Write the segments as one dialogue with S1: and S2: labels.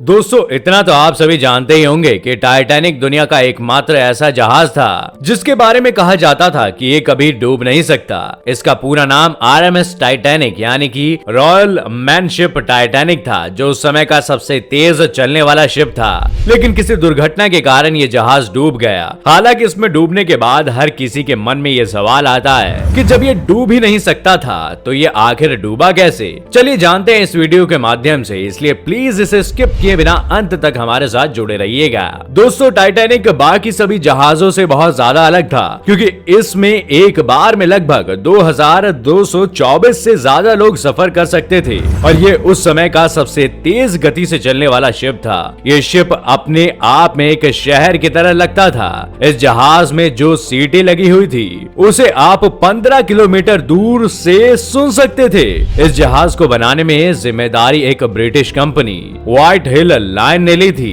S1: दोस्तों इतना तो आप सभी जानते ही होंगे कि टाइटैनिक दुनिया का एकमात्र ऐसा जहाज था जिसके बारे में कहा जाता था कि ये कभी डूब नहीं सकता। इसका पूरा नाम आरएमएस टाइटैनिक यानी कि रॉयल मैनशिप टाइटैनिक था, जो उस समय का सबसे तेज चलने वाला शिप था। लेकिन किसी दुर्घटना के कारण ये जहाज डूब गया। हालांकि इसमें डूबने के बाद हर किसी के मन में ये सवाल आता है कि जब ये डूब ही नहीं सकता था तो ये आखिर डूबा कैसे। चलिए जानते हैं इस वीडियो के माध्यम से, इसलिए प्लीज इसे स्किप किए बिना अंत तक हमारे साथ जुड़े रहिएगा। दोस्तों टाइटैनिक बाकी सभी जहाजों से बहुत ज्यादा अलग था, क्योंकि इसमें एक बार में लगभग 2224 से ज्यादा लोग सफर कर सकते थे और ये उस समय का सबसे तेज गति से चलने वाला शिप था। ये शिप अपने आप में एक शहर की तरह लगता था। इस जहाज में जो सीटें लगी हुई थी उसे आप 15 किलोमीटर दूर से सुन सकते थे। इस जहाज को बनाने में जिम्मेदारी एक ब्रिटिश कंपनी व्हाइट हिल लाइन ने ली थी।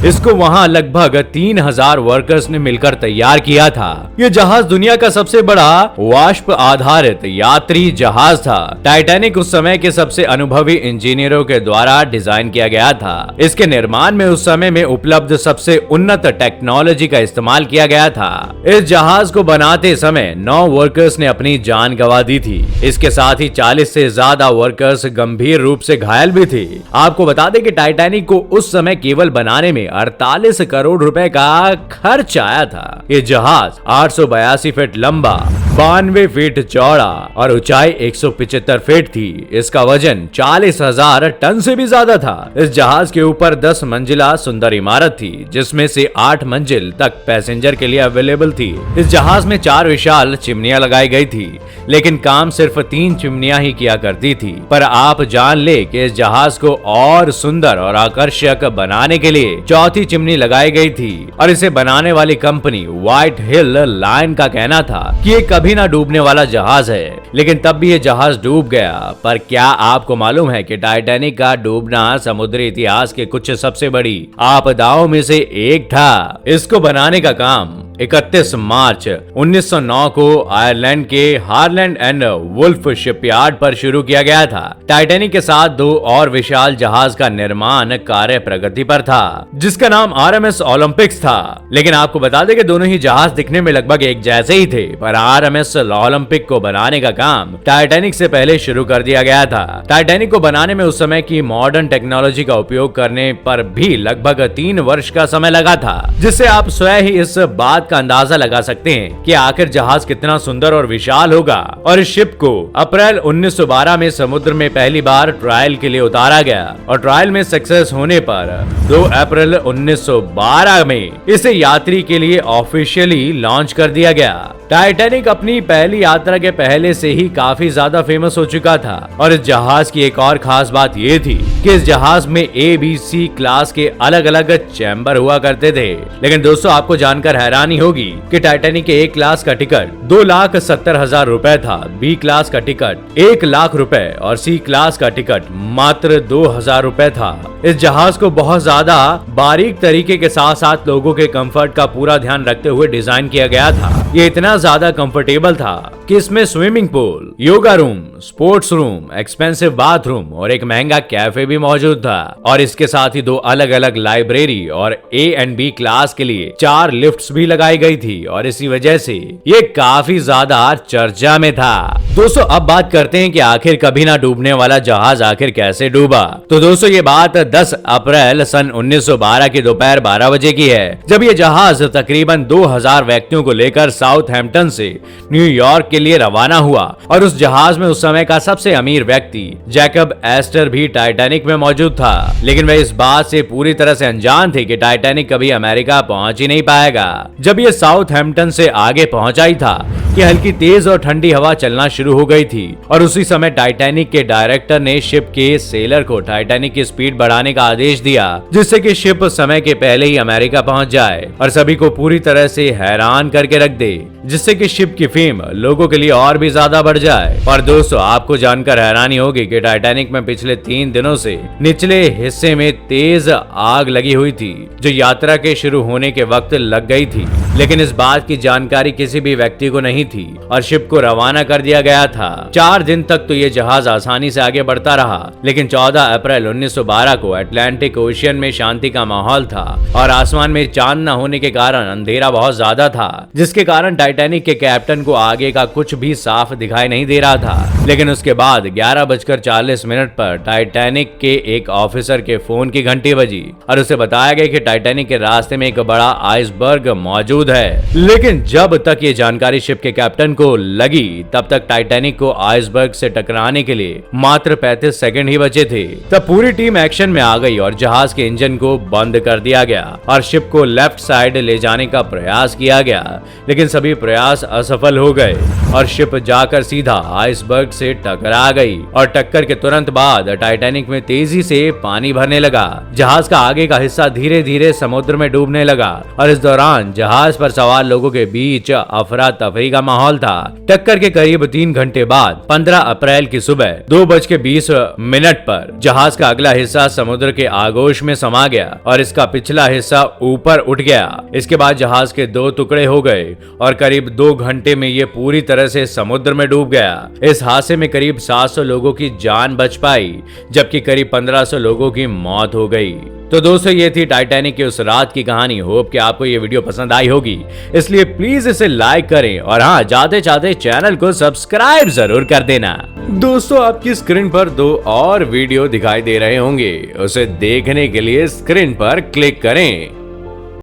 S1: इसको वहां लगभग 3000 वर्कर्स ने मिलकर तैयार किया था। यह जहाज दुनिया का सबसे बड़ा वाष्प आधारित यात्री जहाज था। टाइटैनिक उस समय के सबसे अनुभवी इंजीनियरों के द्वारा डिजाइन किया गया था। इसके निर्माण में उस समय में उपलब्ध सबसे उन्नत टेक्नोलॉजी का इस्तेमाल किया गया था। इस जहाज को बनाते समय 9 वर्कर्स ने अपनी जान गंवा दी थी। इसके साथ ही 40 से ज्यादा वर्कर्स गंभीर रूप से घायल भी थे। आपको बता दें कि टाइटैनिक को उस समय केवल बनाने में 48 करोड़ रुपए का खर्च आया था। ये जहाज 882 फीट लंबा, 92 फीट चौड़ा और ऊंचाई 175 फीट थी। इसका वजन 40,000 टन से भी ज्यादा था। इस जहाज के ऊपर 10 मंजिला सुंदर इमारत थी, जिसमें से 8 मंजिल तक पैसेंजर के लिए अवेलेबल थी। इस जहाज में 4 विशाल चिमनियां लगाई गई थी, लेकिन काम सिर्फ 3 चिमनियां ही किया करती थी। पर आप जान ले कि इस जहाज को और सुंदर और आकर्षक बनाने के लिए 4थी चिमनी लगाई गई थी और इसे बनाने वाली कंपनी व्हाइट हिल लाइन का कहना था कि ये कभी ना डूबने वाला जहाज है। लेकिन तब भी ये जहाज डूब गया। पर क्या आपको मालूम है कि टाइटैनिक का डूबना समुद्री इतिहास के कुछ सबसे बड़ी आपदाओं में से एक था। इसको बनाने का काम 31 मार्च 1909 को आयरलैंड के हारलैंड एंड वुल्फ शिपयार्ड पर शुरू किया गया था। टाइटैनिक के साथ 2 और विशाल जहाज का निर्माण कार्य प्रगति पर था, जिसका नाम आरएमएस ओलंपिक्स था। लेकिन आपको बता दें कि दोनों ही जहाज दिखने में लगभग एक जैसे ही थे, पर आरएमएस ओलंपिक को बनाने का काम टाइटैनिक से पहले शुरू कर दिया गया था। टाइटैनिक को बनाने में उस समय की मॉडर्न टेक्नोलॉजी का उपयोग करने पर भी लगभग 3 वर्ष का समय लगा था, जिससे आप स्वयं ही इस बात का अंदाजा लगा सकते हैं कि आखिर जहाज कितना सुंदर और विशाल होगा। और इस शिप को अप्रैल 1912 में समुद्र में पहली बार ट्रायल के लिए उतारा गया और ट्रायल में सक्सेस होने पर 2 अप्रैल 1912 में इसे यात्री के लिए ऑफिशियली लॉन्च कर दिया गया। टाइटैनिक अपनी पहली यात्रा के पहले से ही काफी ज्यादा फेमस हो चुका था और इस जहाज की एक और खास बात ये थी कि इस जहाज में A-B-C क्लास के अलग अलग चैम्बर हुआ करते थे। लेकिन दोस्तों आपको जानकर हैरानी होगी कि टाइटैनिक के A क्लास का टिकट 2,70,000 रुपए था, B क्लास का टिकट 1 लाख रुपए और C क्लास का टिकट मात्र 2,000 रुपए था। इस जहाज को बहुत ज्यादा बारीक तरीके के साथ साथ लोगों के कंफर्ट का पूरा ध्यान रखते हुए डिजाइन किया गया था। ये इतना ज्यादा कंफर्टेबल था कि इसमें swimming pool, yoga room, sports room, expensive bathroom और एक महंगा कैफे भी मौजूद था। और इसके साथ ही 2 अलग अलग लाइब्रेरी और A और B क्लास के लिए 4 लिफ्ट्स भी लगाई गई थी और इसी वजह से ये काफी ज्यादा चर्चा में था। दोस्तों अब बात करते हैं कि आखिर कभी ना डूबने वाला जहाज आखिर कैसे डूबा। तो दोस्तों ये बात 10 अप्रैल सन 1912 की दोपहर 12 बजे की है, जब ये जहाज तकरीबन 2000 व्यक्तियों को लेकर साउथहैम्पटन से न्यूयॉर्क के लिए रवाना हुआ। और उस जहाज में उस समय का सबसे अमीर व्यक्ति जैकब एस्टर भी टाइटैनिक में मौजूद था। लेकिन वह इस बात से पूरी तरह से अनजान थे कि टाइटैनिक कभी अमेरिका पहुंच ही नहीं पाएगा। जब ये साउथहैम्पटन से आगे पहुंचा ही था कि हल्की तेज और ठंडी हवा चलना शुरू हो गई थी और उसी समय टाइटैनिक के डायरेक्टर ने शिप के सेलर को टाइटैनिक की स्पीड बढ़ाने का आदेश दिया, जिससे कि शिप समय के पहले ही अमेरिका पहुंच जाए और सभी को पूरी तरह से हैरान करके रख दे, जिससे कि शिप की फेम लोगों के लिए और भी ज्यादा बढ़ जाए। और दोस्तों आपको जानकर हैरानी होगी कि टाइटैनिक में पिछले 3 दिनों से निचले हिस्से में तेज आग लगी हुई थी, जो यात्रा के शुरू होने के वक्त लग गई थी। लेकिन इस बात की जानकारी किसी भी व्यक्ति को नहीं थी और शिप को रवाना कर दिया गया था। 4 दिन तक तो ये जहाज आसानी से आगे बढ़ता रहा, लेकिन 14 अप्रैल 1912 को अटलांटिक ओशियन में शांति का माहौल था और आसमान में चांद न होने के कारण अंधेरा बहुत ज्यादा था, जिसके कारण टाइटैनिक के कैप्टन को आगे का कुछ भी साफ दिखाई नहीं दे रहा था। लेकिन उसके बाद 11:40 पर टाइटैनिक के एक ऑफिसर के फोन की घंटी बजी और उसे बताया गया कि टाइटैनिक के रास्ते में एक बड़ा आइसबर्ग मौजूद है। लेकिन जब तक ये जानकारी शिप के कैप्टन को लगी तब तक टाइटैनिक को आइसबर्ग से टकराने के लिए मात्र 35 सेकंड ही बचे थे। तब पूरी टीम एक्शन में आ गई और जहाज के इंजन को बंद कर दिया गया और शिप को लेफ्ट साइड ले जाने का प्रयास किया गया, लेकिन सभी प्रयास असफल हो गए और शिप जाकर सीधा आइसबर्ग से टकरा गई और टक्कर के तुरंत बाद टाइटैनिक में तेजी से पानी भरने लगा। जहाज का आगे का हिस्सा धीरे धीरे समुद्र में डूबने लगा और इस दौरान जहाज पर सवार लोगों के बीच अफरा तफरी का माहौल था। टक्कर के करीब 3 घंटे बाद 15 अप्रैल की सुबह 2:20 पर जहाज का अगला हिस्सा समुद्र के आगोश में समा गया और इसका पिछला हिस्सा ऊपर उठ गया। इसके बाद जहाज के 2 टुकड़े हो गए और करीब 2 घंटे में ये पूरी तरह से समुद्र में डूब गया। इस हादसे में करीब 700 लोगों की जान बच पाई, जबकि करीब 1500 लोगों की मौत हो गई। तो दोस्तों, ये थी टाइटैनिक की उस रात की कहानी। होप कि आपको ये वीडियो पसंद आई होगी, इसलिए प्लीज इसे लाइक करें और हाँ, जाते जाते चैनल को सब्सक्राइब जरूर कर देना। दोस्तों, आपकी स्क्रीन पर 2 और वीडियो दिखाई दे रहे होंगे, उसे देखने के लिए स्क्रीन पर क्लिक करें।